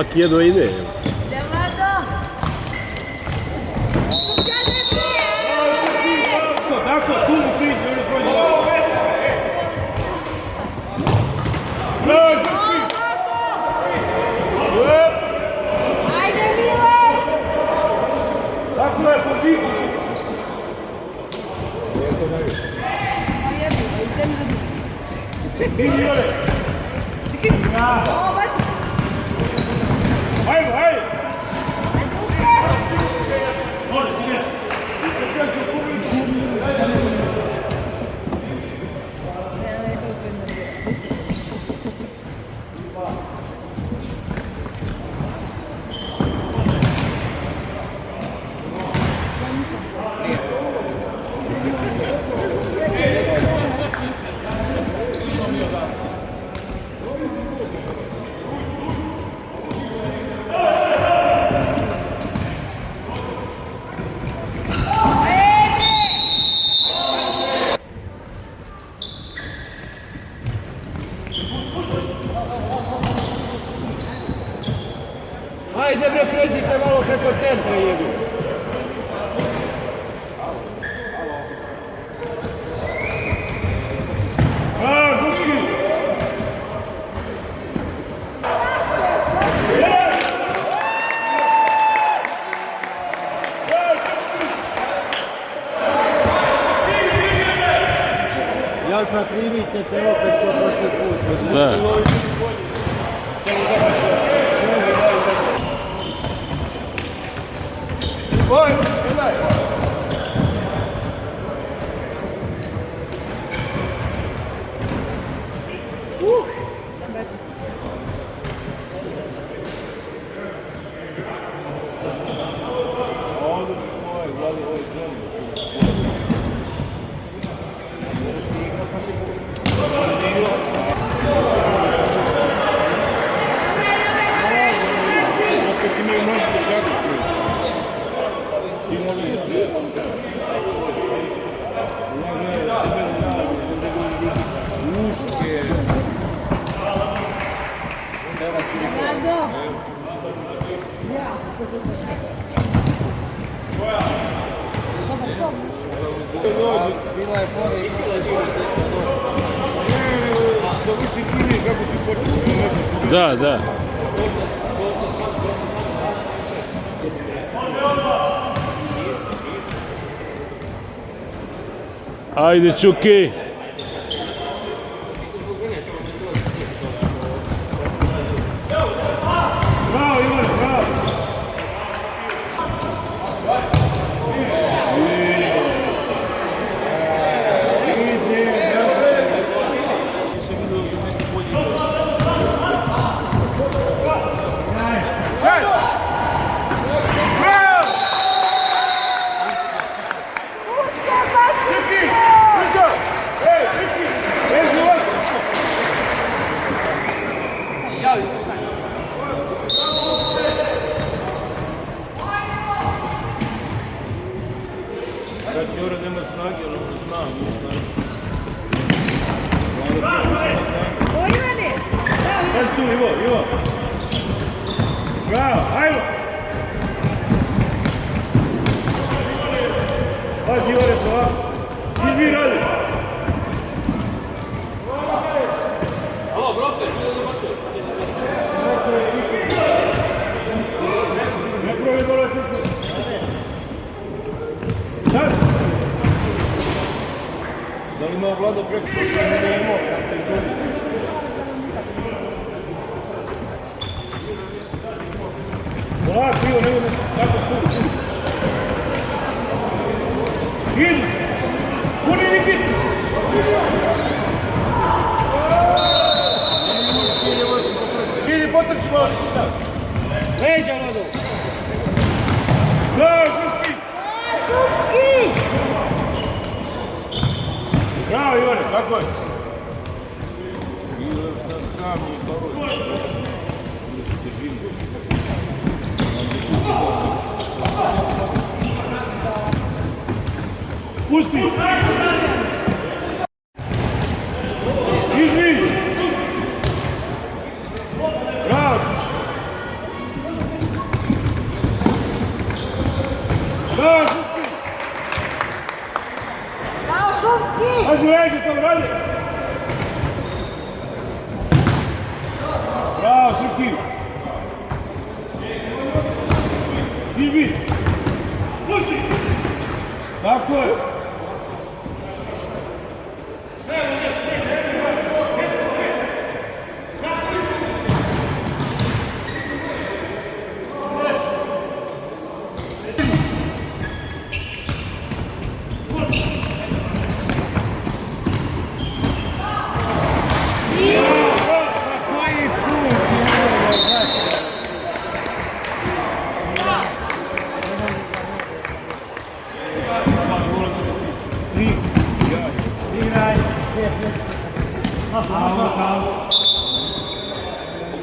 Svaki jedva ide. Tako, tu mu križ, ne prođe. Bravo, Srpski! Ajde, Mile! Tako je, pođiku, Srpski. Idi, Jole! Hajmo, hajde! Ajde bre, pređite malo preko centra jedu. Bravo, Srpski! Jelka, primit ćete opet ko prošli put. Da. Oj, gledaj! Bila je fora i Da, da. Ajde, Čuki. Bravo, Ivane, bravo! Sad Jure nema snage, ali on zna, O, Ivane! Pazi tu, Ivo, Ivo! Bravo, ajmo! Pazi, Jure, polako! Izmi, radi! Alo, Grofe, mi da dobacuje. Ne provi dole srce! Sad! Da li ima vlada preko pošla, ne imao, kako te žuri. Polako, Ivo, nego tako tu. Idi! Puni Nikit! Idi, potrči malo Nikita! leđa, Vlado! Bravo, Srpski! Šupski! Bravo, Ivane, tako je! Pusti! Izmi! Bravo! Izbi. Puši. Tako je.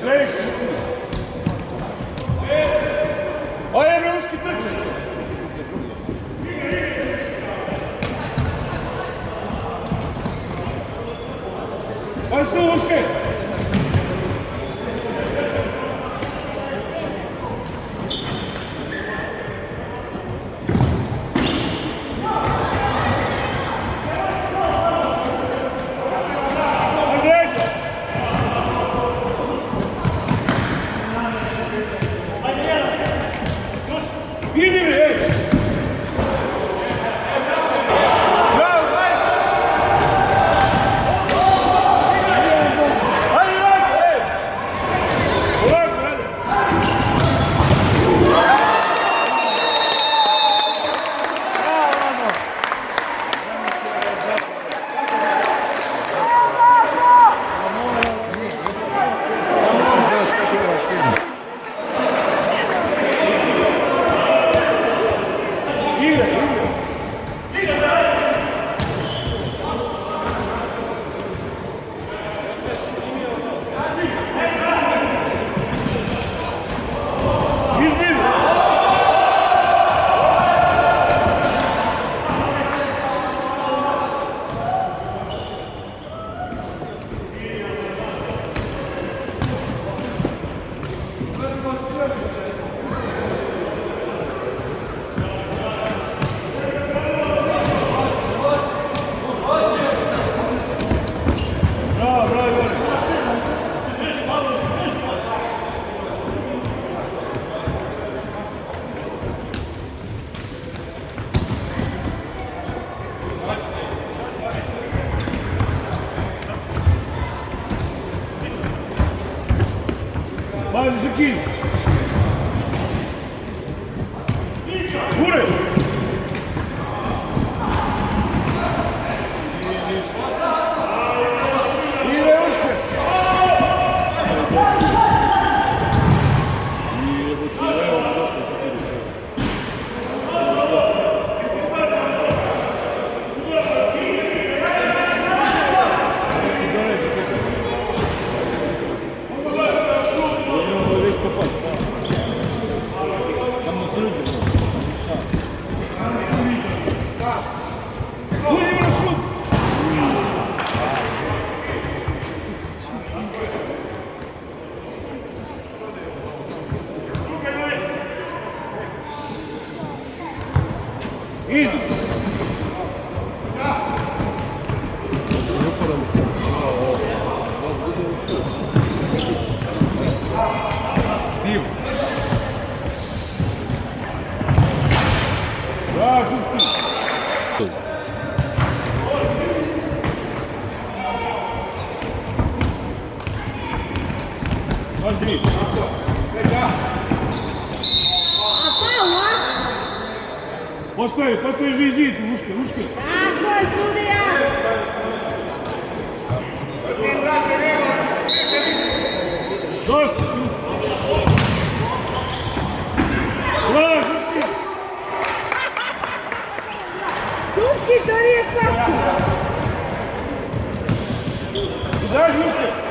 Gledaš. Ajde, Bruški, trče. Ajde, stu, Bruške. Idi mi, ej! Bravo, ajde! Ajde, raz, ej! Polako, ajde! Bravo, bravo, Ivane. Pazi se kin. Gure. Ide Uške. Idi. Steve. Bravo, Šuški. Pazi. Postoji zid, Uške. Tako je, sudija! Dosta, čup. Bravo, Šuški. Turski, to nije Spaski! Izađi, Uške.